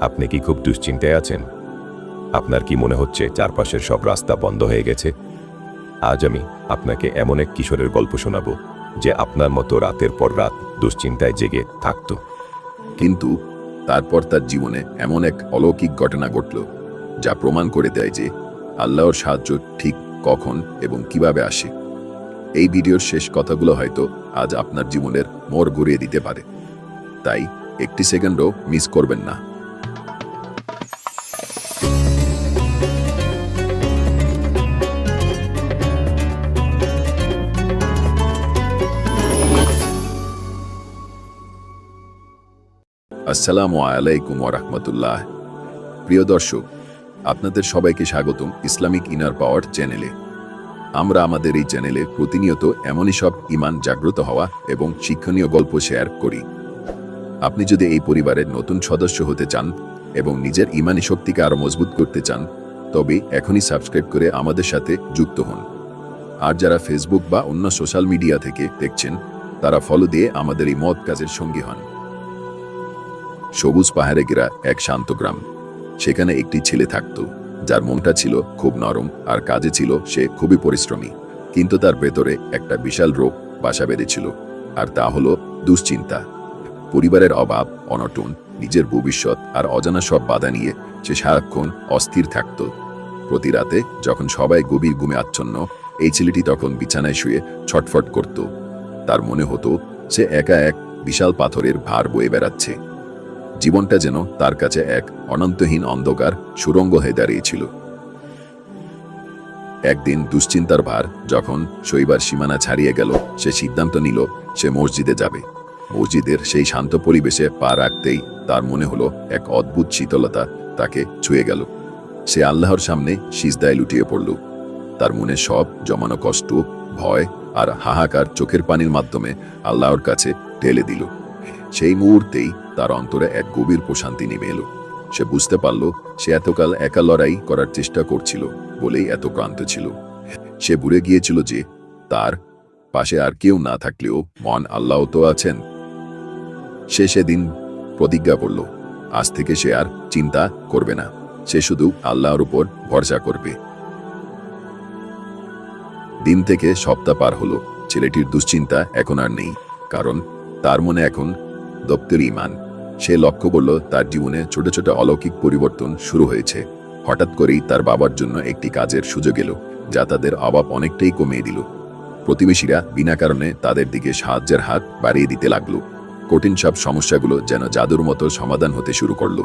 আপনি কি খুব দুশ্চিন্তায় আছেন? আপনার কি মনে হচ্ছে চারপাশের সব রাস্তা বন্ধ হয়ে গেছে? আজ আমি আপনাকে এমন এক কিশোরের গল্প শোনাবো যে আপনার মতো রাতের পর রাত দুশ্চিন্তায় জেগে থাকত, কিন্তু তারপর তার জীবনে এমন এক অলৌকিক ঘটনা ঘটল যা প্রমাণ করে দেয় যে আল্লাহর সাহায্য ঠিক কখন এবং কিভাবে আসে। এই ভিডিওর শেষ কথাগুলো হয়তো আজ আপনার জীবনের মোড় ঘুরিয়ে দিতে পারে, তাই একটি সেকেন্ডও মিস করবেন না। আসসালামু আলাইকুম ওয়া রাহমাতুল্লাহ। প্রিয় দর্শক, আপনাদের সবাইকে স্বাগতম ইসলামিক ইনার পাওয়ার চ্যানেলে। আমরা আমাদের এই চ্যানেলে প্রতিনিয়ত এমনই সব ঈমান জাগ্রত হওয়া এবং শিক্ষণীয় গল্প শেয়ার করি। আপনি যদি এই পরিবারের নতুন সদস্য হতে চান এবং নিজের ঈমানি শক্তিকে আরও মজবুত করতে চান, তবে এখনই সাবস্ক্রাইব করে আমাদের সাথে যুক্ত হন। আর যারা ফেসবুক বা অন্য সোশ্যাল মিডিয়া থেকে দেখছেন, তারা ফলো দিয়ে আমাদের এই মহৎ কাজের সঙ্গী হন। সবুজ পাহাড়ে ঘেরা এক শান্ত গ্রাম। সেখানে একটি ছেলে থাকত যার মনটা ছিল খুব নরম আর কাজে ছিল সে খুবই পরিশ্রমী, কিন্তু তার ভেতরে একটা বিশাল রোগ বাসা বেঁধেছিল, আর তা হলো দুশ্চিন্তা। পরিবারের অভাব, অনটন, নিজের ভবিষ্যৎ আর অজানা সব বাধা নিয়ে সে সারাক্ষণ অস্থির থাকত। প্রতি রাতে যখন সবাই গভীর ঘুমে আচ্ছন্ন, এই ছেলেটি তখন বিছানায় শুয়ে ছটফট করত। তার মনে হতো সে একা এক বিশাল পাথরের ভার বয়ে বেড়াচ্ছে। জীবনটা যেন তার কাছে এক অনন্তহীন অন্ধকার সুড়ঙ্গ হয়ে দাঁড়িয়েছিল। একদিন দুশ্চিন্তার ভার যখন শৈবার সীমানা ছাড়িয়ে গেল, সে সিদ্ধান্ত নিল সে মসজিদে যাবে। মসজিদের সেই শান্ত পরিবেশে পা রাখতেই তার মনে হলো এক অদ্ভুত শীতলতা তাকে ছুঁয়ে গেল। সে আল্লাহর সামনে সিজদায় লুটিয়ে পড়ল। তার মনে সব জমানো কষ্ট, ভয় আর হাহাকার চোখের পানির মাধ্যমে আল্লাহর কাছে ঢেলে দিল। সেই মুহূর্তেই তার অন্তরে এক গভীর প্রশান্তি নেমে এলো। সে বুঝতে পারল সে এতকাল একা লড়াই করার চেষ্টা করছিল বলেই এত ক্লান্ত ছিল। সে ভুলে গিয়েছিল যে তার পাশে আর কেউ না থাকলেও মন আল্লাহ তো আছেন। সে সেদিন প্রতিজ্ঞা করল, আজ থেকে সে আর চিন্তা করবে না, সে শুধু আল্লাহর উপর ভরসা করবে। দিন থেকে সপ্তাহ পার হলো। ছেলেটির দুশ্চিন্তা এখন আর নেই, কারণ তার মনে এখন দপ্তরি ঈমান। সে লক্ষ্য করল তার জীবনে ছোট ছোট অলৌকিক পরিবর্তন শুরু হয়েছে। হঠাৎ করেই তার বাবার জন্য একটি কাজের সুযোগ এলো, যা তাদের অভাব অনেকটাই কমিয়ে দিল। প্রতিবেশীরা বিনা কারণে তাদের দিকে সাহায্যের হাত বাড়িয়ে দিতে লাগলো। কঠিন সব সমস্যাগুলো যেন জাদুর মতো সমাধান হতে শুরু করলো।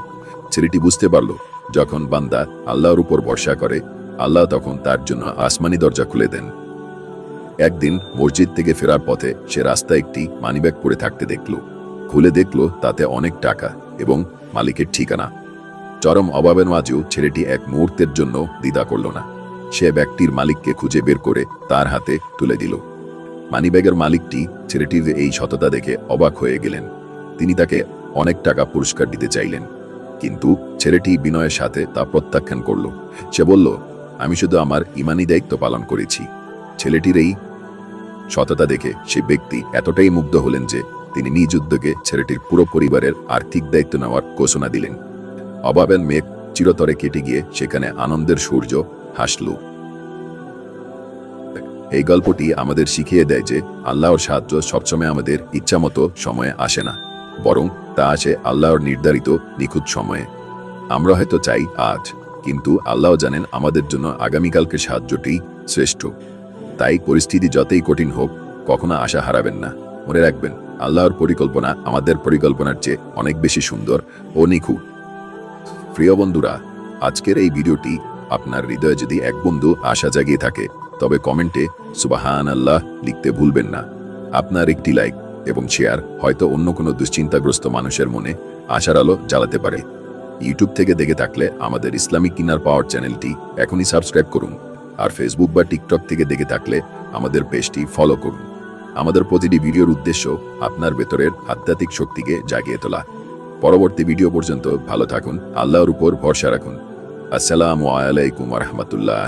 ছেলেটি বুঝতে পারল, যখন বান্দা আল্লাহর উপর ভরসা করে, আল্লাহ তখন তার জন্য আসমানি দরজা খুলে দেন। একদিন মসজিদ থেকে ফেরার পথে সে রাস্তায় একটি মানিব্যাগ পড়ে থাকতে দেখল। খুলে দেখল তাতে অনেক টাকা এবং মালিকের ঠিকানা। চরম অভাবের মাঝেও ছেলেটি এক মুহূর্তের জন্য দ্বিধা করল না। সে ব্যক্তির মালিককে খুঁজে বের করে তার হাতে তুলে দিল। মানিব্যাগের মালিকটি ছেলেটির এই সততা দেখে অবাক হয়ে গেলেন। তিনি তাকে অনেক টাকা পুরস্কার দিতে চাইলেন, কিন্তু ছেলেটি বিনয়ের সাথে তা প্রত্যাখ্যান করল। সে বলল, আমি শুধু আমার ঈমানি দায়িত্ব পালন করেছি। ছেলেটির এই সততা দেখে সে ব্যক্তি এতটাই মুগ্ধ হলেন যে তিনি নিজ উদ্যোগে ছেলেটির পুরো পরিবারের আর্থিক দায়িত্ব নেওয়ার ঘোষণা দিলেন। অভাবের মেঘ চিরতরে কেটে গিয়ে সেখানে আনন্দের সূর্য হাসল। এই গল্পটি আমাদের শিখিয়ে দেয় যে আল্লাহর সাহায্য সবসময় আমাদের ইচ্ছামতো সময়ে আসে না, বরং তা আসে আল্লাহর নির্ধারিত নিখুঁত সময়ে। আমরা হয়তো চাই আজ, কিন্তু আল্লাহ জানেন আমাদের জন্য আগামীকালকে সাহায্যটি শ্রেষ্ঠ। তাই পরিস্থিতি যতই কঠিন হোক, কখনো আশা হারাবেন না। মনে রাখবেন, আল্লাহর পরিকল্পনা আমাদের পরিকল্পনার চেয়ে অনেক বেশি সুন্দর ও নিখুঁত। প্রিয় বন্ধুরা, আজকের এই ভিডিওটি আপনার হৃদয়ে যদি এক বিন্দু আশা জাগিয়ে থাকে, তবে কমেন্টে সুবহানাল্লাহ লিখতে ভুলবেন না। আপনার একটি লাইক এবং শেয়ার হয়তো অন্য কোনো দুশ্চিন্তাগ্রস্ত মানুষের মনে আশার আলো জ্বালাতে পারে। ইউটিউব থেকে দেখে থাকলে আমাদের ইসলামিক ইনার পাওয়ার চ্যানেলটি এখনই সাবস্ক্রাইব করুন, আর ফেসবুক বা টিকটক থেকে দেখে থাকলে আমাদের পেজটি ফলো করুন। আমাদের প্রতিটি ভিডিওর উদ্দেশ্য আপনার ভেতরের আধ্যাত্মিক শক্তিকে জাগিয়ে তোলা। পরবর্তী ভিডিও পর্যন্ত ভালো থাকুন, আল্লাহর উপর ভরসা রাখুন। আসসালামু আলাইকুম ওয়া রাহমাতুল্লাহ।